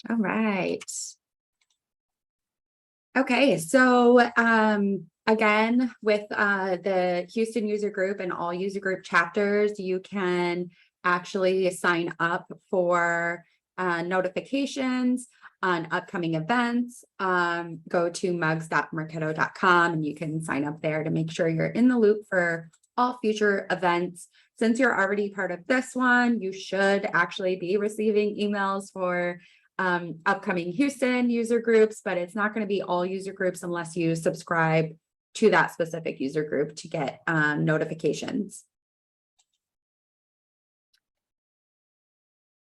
All right. Okay, so again, with the Houston user group and all user group chapters, you can actually sign up for notifications on upcoming events. Go to mugs.mercado.com and you can sign up there to make sure you're in the loop for all future events. Since you're already part of this one, you should actually be receiving emails for upcoming Houston user groups, but it's not going to be all user groups unless you subscribe to that specific user group to get notifications.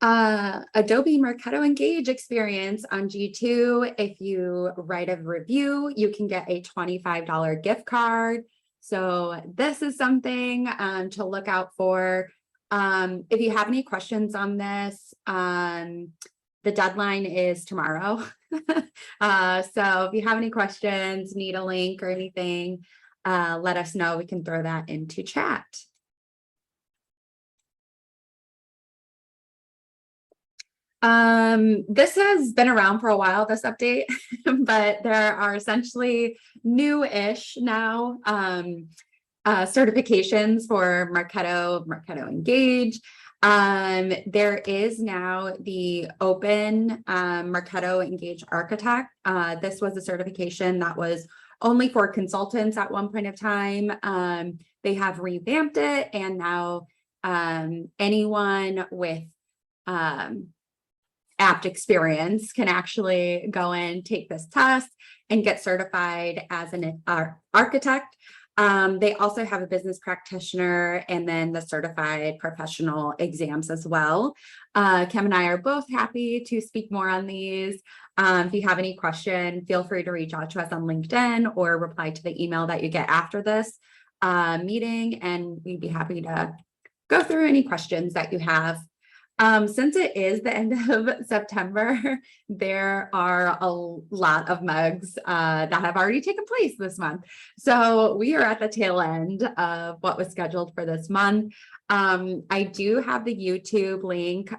Adobe Mercado Engage experience on G2. If you write a review, you can get a $25 gift card. So this is something to look out for. If you have any questions on this, the deadline is tomorrow. So if you have any questions, need a link or anything, let us know. We can throw that into chat. This has been around for a while, this update, but there are essentially new-ish now certifications for Marketo Engage. There is now the open Marketo Engage Architect. This was a certification that was only for consultants at one point of time. They have revamped it, and now anyone with apt experience can actually go and take this test and get certified as an architect. They also have a business practitioner and then the certified professional exams as well. Kim and I are both happy to speak more on these. If you have any question, feel free to reach out to us on LinkedIn or reply to the email that you get after this meeting, and we'd be happy to go through any questions that you have. Since it is the end of September, there are a lot of mugs that have already taken place this month. So we are at the tail end of what was scheduled for this month. I do have the YouTube link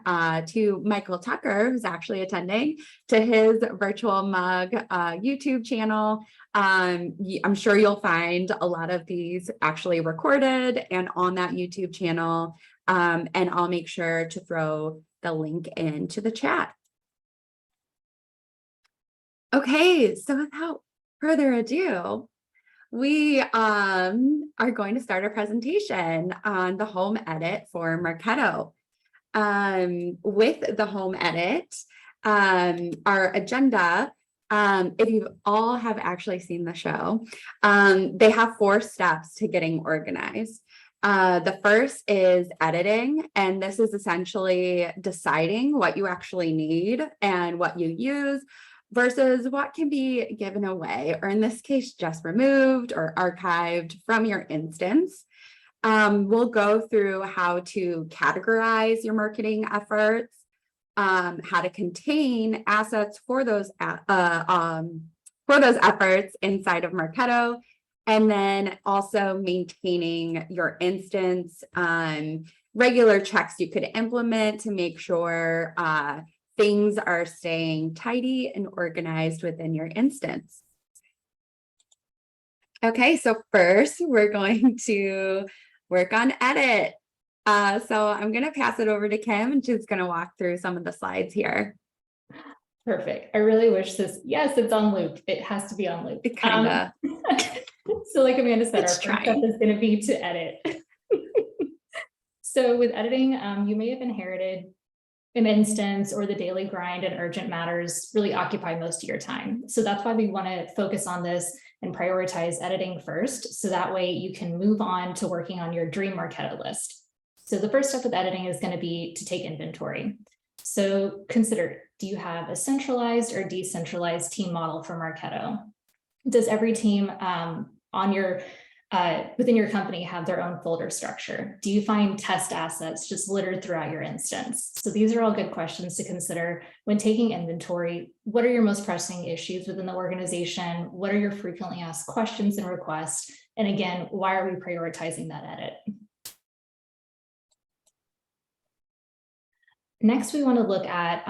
to Michael Tucker, who's actually attending, to his virtual mug YouTube channel. I'm sure you'll find a lot of these actually recorded and on that YouTube channel. And I'll make sure to throw the link into the chat. Okay, so without further ado, we are going to start our presentation on the home edit for Marketo. With the home edit, our agenda, if you all have actually seen the show, they have 4 steps to getting organized. The first is editing, and this is essentially deciding what you actually need and what you use versus what can be given away, or in this case, just removed or archived from your instance. We'll go through how to categorize your marketing efforts, how to contain assets for those efforts inside of Marketo, and then also maintaining your instance, regular checks you could implement to make sure things are staying tidy and organized within your instance. Okay, so first we're going to work on edit. So I'm going to pass it over to Kim, and she's going to walk through some of the slides here. Perfect. I really wish this, yes, it's on loop. It has to be on loop. It kind of. So like Amanda said, our first trying. step is going to be to edit. So with editing, you may have inherited an instance, or the daily grind and urgent matters really occupy most of your time. So that's why we want to focus on this and prioritize editing first. So that way you can move on to working on your dream Marketo list. So the first step with editing is going to be to take inventory. So consider, do you have a centralized or decentralized team model for Marketo? Does every team on your within your company have their own folder structure? Do you find test assets just littered throughout your instance? So these are all good questions to consider when taking inventory. What are your most pressing issues within the organization? What are your frequently asked questions and requests? And again, why are we prioritizing that edit? Next, we want to look at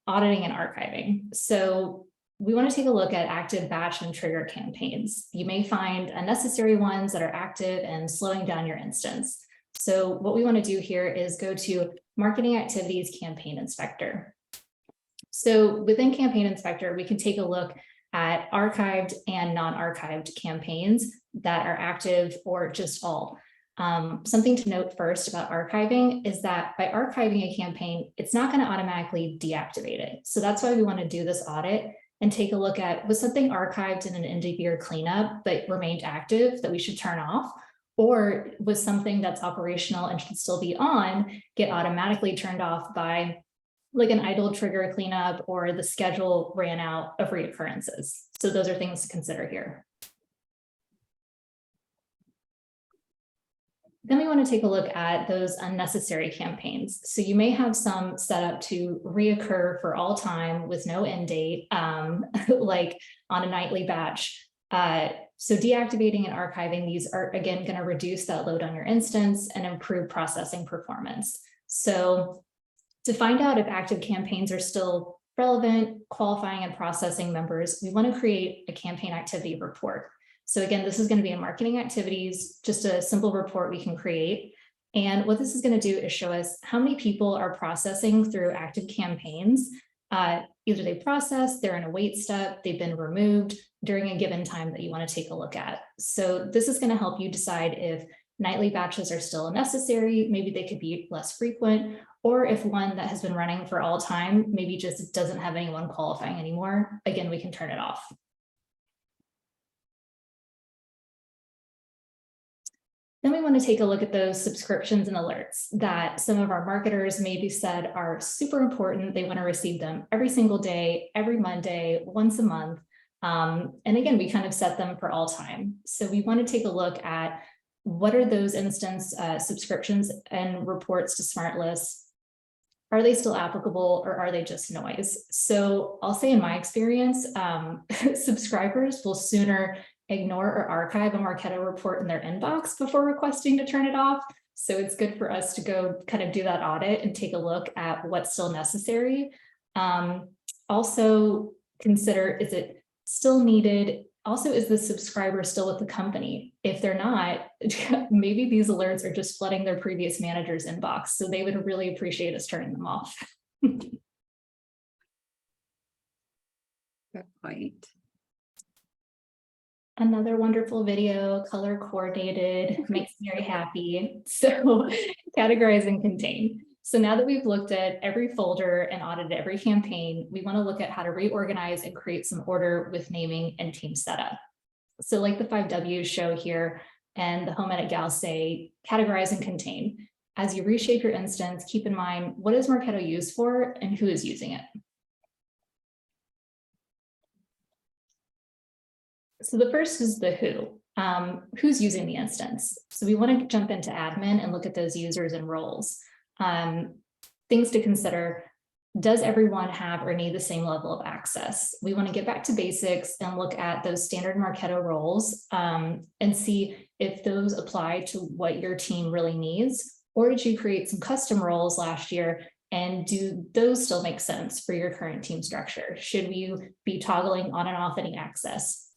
auditing and archiving. So we want to take a look at active batch and trigger campaigns. You may find unnecessary ones that are active and slowing down your instance. So what we want to do here is go to Marketing Activities Campaign Inspector. So within Campaign Inspector, we can take a look at archived and non-archived campaigns that are active or just all. Something to note first about archiving is that by archiving a campaign, it's not going to automatically deactivate it. So that's why we want to do this audit and take a look at, was something archived in an end of year cleanup but remained active that we should turn off? Or was something that's operational and should still be on get automatically turned off by like an idle trigger cleanup, or the schedule ran out of reoccurrences? So those are things to consider here. Then we want to take a look at those unnecessary campaigns. So you may have some set up to reoccur for all time with no end date, like on a nightly batch. So deactivating and archiving these are, again, going to reduce that load on your instance and improve processing performance. So to find out if active campaigns are still relevant, qualifying and processing members, we want to create a campaign activity report. So again, this is going to be in marketing activities, just a simple report we can create. And what this is going to do is show us how many people are processing through active campaigns. Either they process, they're in a wait step, they've been removed during a given time that you want to take a look at. So this is going to help you decide if nightly batches are still necessary, maybe they could be less frequent, or if one that has been running for all time maybe just doesn't have anyone qualifying anymore. Again, we can turn it off. Then we want to take a look at those subscriptions and alerts that some of our marketers maybe said are super important. They want to receive them every single day, every Monday, once a month. And again, we kind of set them for all time. So we want to take a look at what are those instance subscriptions and reports to smart lists. Are they still applicable, or are they just noise? So I'll say in my experience, subscribers will sooner ignore or archive a Marketo report in their inbox before requesting to turn it off. So it's good for us to go kind of do that audit and take a look at what's still necessary. Also consider, is it still needed? Also, is the subscriber still with the company? If they're not, maybe these alerts are just flooding their previous manager's inbox. So they would really appreciate us turning them off. Good point. Another wonderful video, color coordinated, makes me very happy. So categorize and contain. So now that we've looked at every folder and audited every campaign, we want to look at how to reorganize and create some order with naming and team setup. So like the 5 W's show here and the home edit gals say, categorize and contain. As you reshape your instance, keep in mind, what is Marketo used for and who is using it? So the first is the who. Who's using the instance? So we want to jump into admin and look at those users and roles. Things to consider: does everyone have or need the same level of access? We want to get back to basics and look at those standard Marketo roles and see if those apply to what your team really needs, or did you create some custom roles last year and do those still make sense for your current team structure? Should you be toggling on and off any access?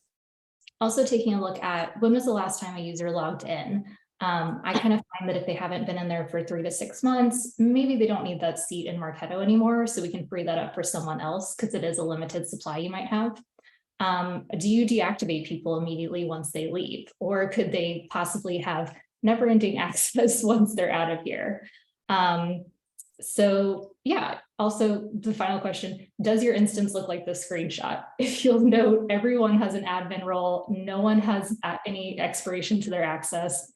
Also taking a look at when was the last time a user logged in. I kind of find that if they haven't been in there for 3 to 6 months, maybe they don't need that seat in Marketo anymore. So we can free that up for someone else because it is a limited supply you might have. Do you deactivate people immediately once they leave? Or could they possibly have never-ending access once they're out of here? So yeah, also the final question, does your instance look like this screenshot? If you'll note, everyone has an admin role, no one has any expiration to their access.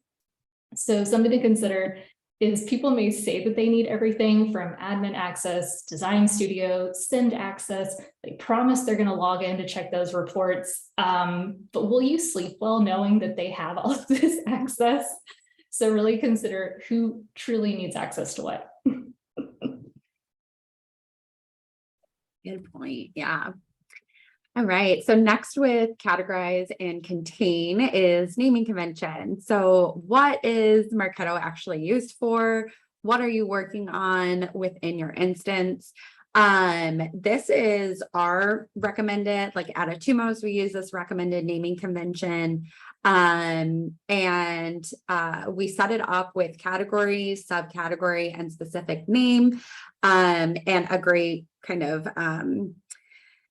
So something to consider is people may say that they need everything from admin access, design studio, send access. They promise they're going to log in to check those reports. But will you sleep well knowing that they have all of this access? So really consider who truly needs access to what. Good point. Yeah. All right. So next with categorize and contain is naming convention. So what is Marketo actually used for? What are you working on within your instance? This is our recommended, like at Atumos, we use this recommended naming convention. And we set it up with categories, subcategory, and specific name. And a great kind of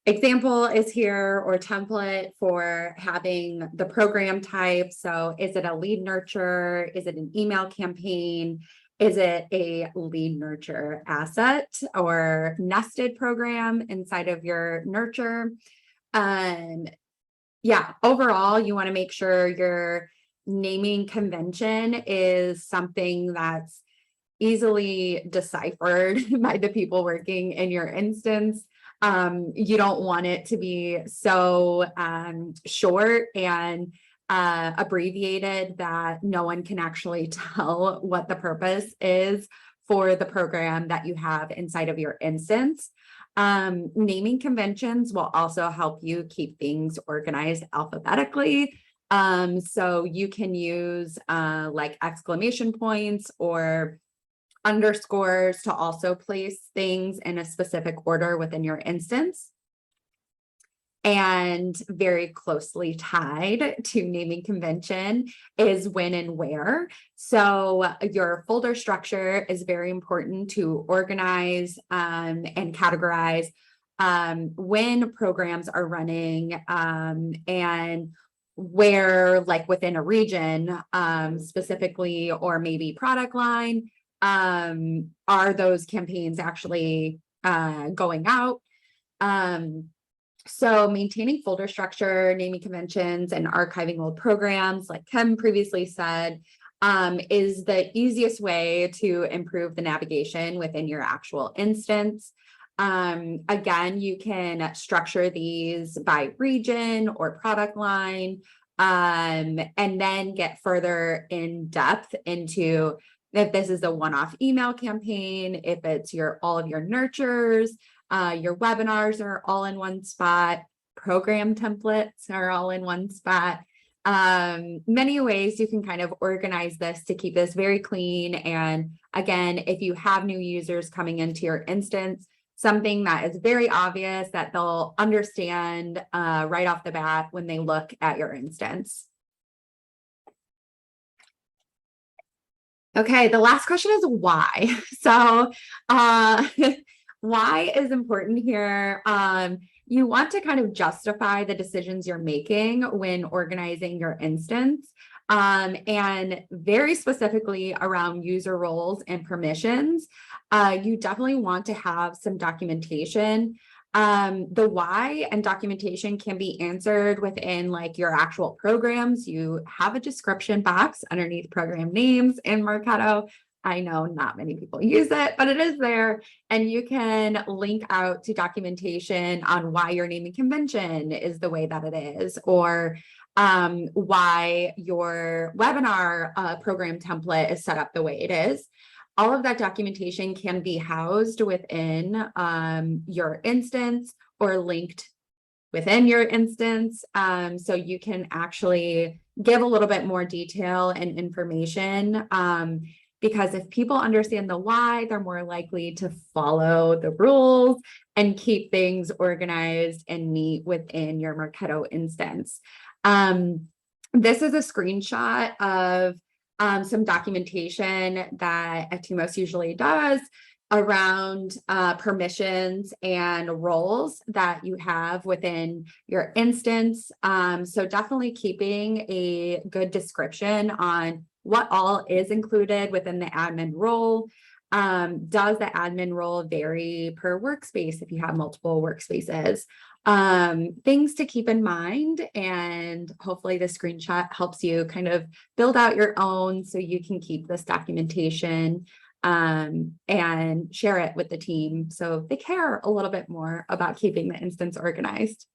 example is here, or template for having the program type. So is it a lead nurture? Is it an email campaign? Is it a lead nurture asset or nested program inside of your nurture? Yeah, overall, you want to make sure your naming convention is something that's easily deciphered by the people working in your instance. You don't want it to be so short and abbreviated that no one can actually tell what the purpose is for the program that you have inside of your instance. Naming conventions will also help you keep things organized alphabetically. So you can use like exclamation points or underscores to also place things in a specific order within your instance. And very closely tied to naming convention is when and where. So your folder structure is very important to organize and categorize when programs are running and where, like within a region specifically, or maybe product line, are those campaigns actually going out? So maintaining folder structure, naming conventions, and archiving old programs, like Kim previously said, is the easiest way to improve the navigation within your actual instance. Again, you can structure these by region or product line, and then get further in depth into if this is a one-off email campaign, if it's all of your nurtures, your webinars are all in one spot, program templates are all in one spot. Many ways you can kind of organize this to keep this very clean. And again, if you have new users coming into your instance, something that is very obvious that they'll understand right off the bat when they look at your instance. Okay, the last question is why. So why is important here. You want to kind of justify the decisions you're making when organizing your instance, and very specifically around user roles and permissions. You definitely want to have some documentation. The why and documentation can be answered within like your actual programs. You have a description box underneath program names in Marketo. I know not many people use it, but it is there. And you can link out to documentation on why your naming convention is the way that it is, or why your webinar program template is set up the way it is. All of that documentation can be housed within your instance or linked within your instance. So you can actually give a little bit more detail and information. Because if people understand the why, they're more likely to follow the rules and keep things organized and neat within your Marketo instance. This is a screenshot of some documentation that Atumos usually does around permissions and roles that you have within your instance. So definitely keeping a good description on what all is included within the admin role. Does the admin role vary per workspace if you have multiple workspaces? Things to keep in mind, and hopefully the screenshot helps you kind of build out your own so you can keep this documentation and share it with the team so they care a little bit more about keeping the instance organized.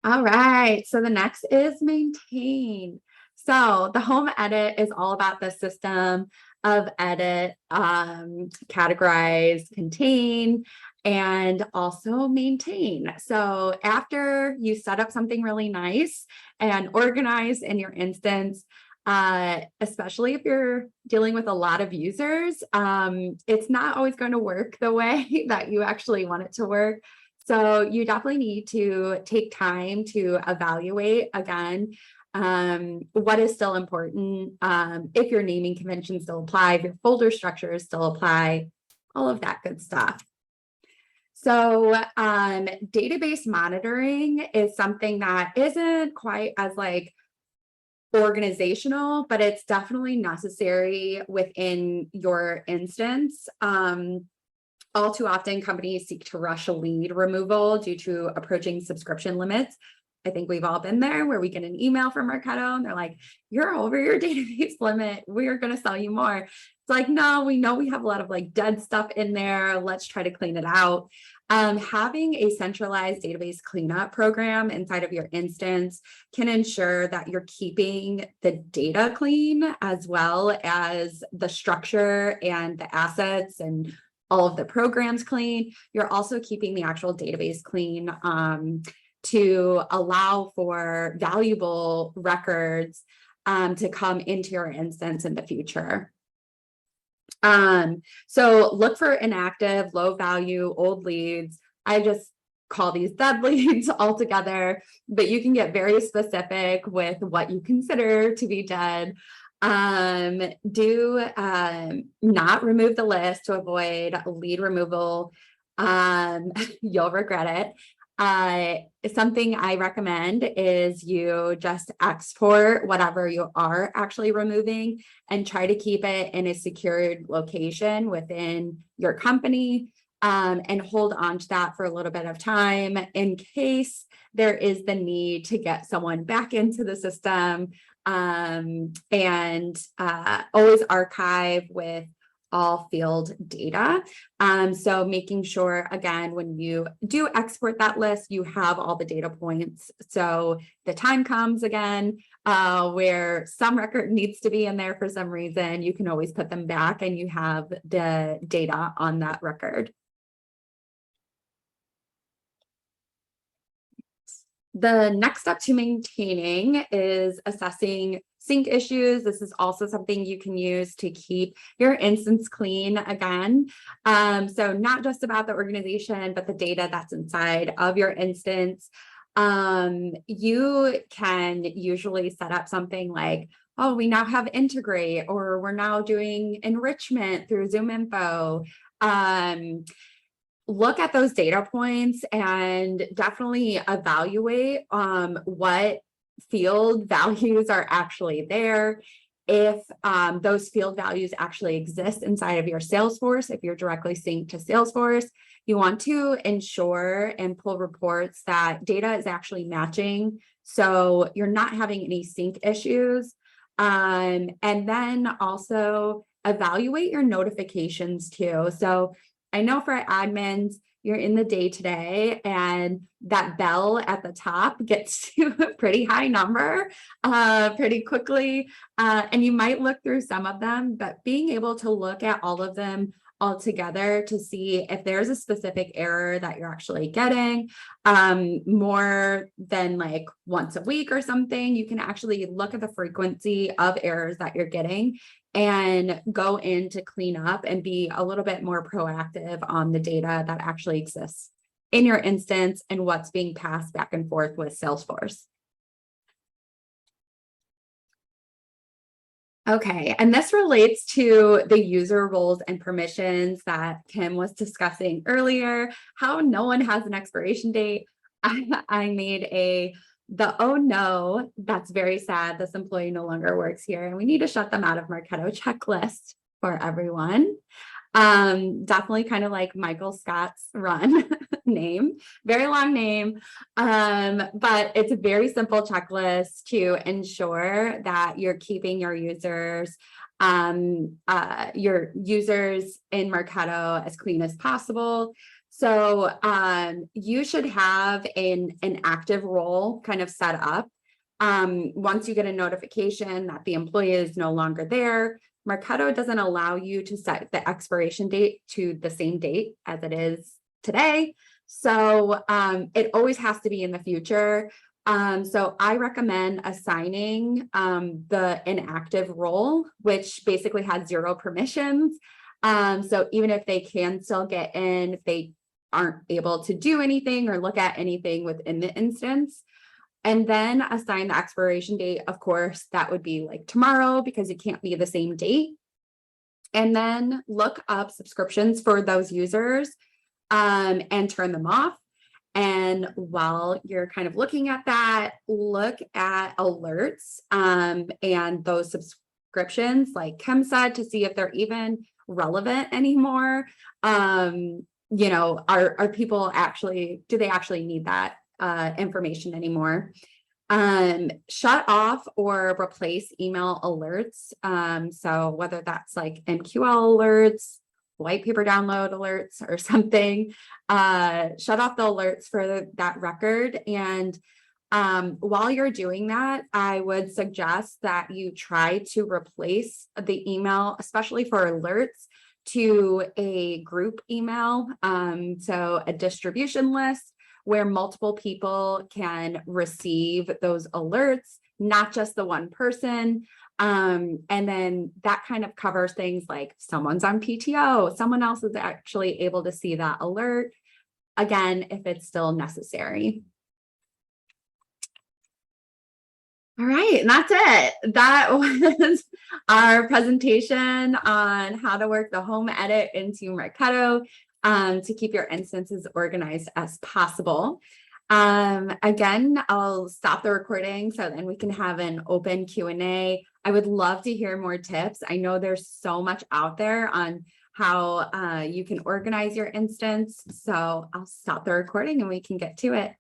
All right, so the next is maintain. So the home edit is all about the system of edit, categorize, contain, and also maintain. So after you set up something really nice and organized in your instance, especially if you're dealing with a lot of users. It's not always going to work the way that you actually want it to work. So you definitely need to take time to evaluate again, what is still important, if your naming conventions still apply, if your folder structures still apply, all of that good stuff. So database monitoring is something that isn't quite as like organizational, but it's definitely necessary within your instance. All too often, companies seek to rush a lead removal due to approaching subscription limits. I think we've all been there where we get an email from Marketo and they're like, you're over your database limit. We're going to sell you more. It's like, no, we know we have a lot of like dead stuff in there. Let's try to clean it out. Having a centralized database cleanup program inside of your instance can ensure that you're keeping the data clean as well as the structure and the assets and all of the programs clean. You're also keeping the actual database clean to allow for valuable records to come into your instance in the future. So look for inactive, low value, old leads. I just call these dead leads altogether, but you can get very specific with what you consider to be dead. Do not remove the list to avoid lead removal. You'll regret it. Something I recommend is you just export whatever you are actually removing and try to keep it in a secured location within your company, and hold on to that for a little bit of time in case there is the need to get someone back into the system, and always archive with all field data. So making sure, again, when you do export that list, you have all the data points. So the time comes again where some record needs to be in there for some reason, you can always put them back and you have the data on that record. The next step to maintaining is assessing sync issues. This is also something you can use to keep your instance clean again. So not just about the organization, but the data that's inside of your instance. You can usually set up something like, oh, we now have integrate, or we're now doing enrichment through ZoomInfo. Look at those data points and definitely evaluate what field values are actually there. If those field values actually exist inside of your Salesforce, if you're directly synced to Salesforce, you want to ensure and pull reports that data is actually matching. So you're not having any sync issues. And then also evaluate your notifications too. So I know for admins, you're in the day-to-day and that bell at the top gets to a pretty high number pretty quickly. And you might look through some of them, but being able to look at all of them all together to see if there's a specific error that you're actually getting more than like once a week or something, you can actually look at the frequency of errors that you're getting and go in to clean up and be a little bit more proactive on the data that actually exists in your instance and what's being passed back and forth with Salesforce. Okay, and this relates to the user roles and permissions that Kim was discussing earlier, how no one has an expiration date. I made oh no, that's very sad. This employee no longer works here and we need to shut them out of Marketo checklist for everyone. Definitely kind of like Michael Scott's run name, very long name. But it's a very simple checklist to ensure that you're keeping your users in Marketo as clean as possible. So you should have an active role kind of set up. Once you get a notification that the employee is no longer there, Marketo doesn't allow you to set the expiration date to the same date as it is today. So it always has to be in the future. So I recommend assigning the inactive role, which basically has 0 permissions. So even if they can still get in, if they aren't able to do anything or look at anything within the instance, and then assign the expiration date. Of course, that would be like tomorrow because it can't be the same date. And then look up subscriptions for those users and turn them off. And while you're kind of looking at that, look at alerts and those subscriptions, like Kim said, to see if they're even relevant anymore. You know, are people actually, do they actually need that information anymore? Shut off or replace email alerts. So whether that's like MQL alerts, white paper download alerts or something, shut off the alerts for that record. And while you're doing that, I would suggest that you try to replace the email, especially for alerts, to a group email. So a distribution list where multiple people can receive those alerts, not just the one person. And then that kind of covers things like someone's on PTO, someone else is actually able to see that alert, again, if it's still necessary. All right, and that's it. That was our presentation on how to work the home edit into Marketo to keep your instances organized as possible. Again, I'll stop the recording so then we can have an open Q&A. I would love to hear more tips. I know there's so much out there on how you can organize your instance. So I'll stop the recording and we can get to it.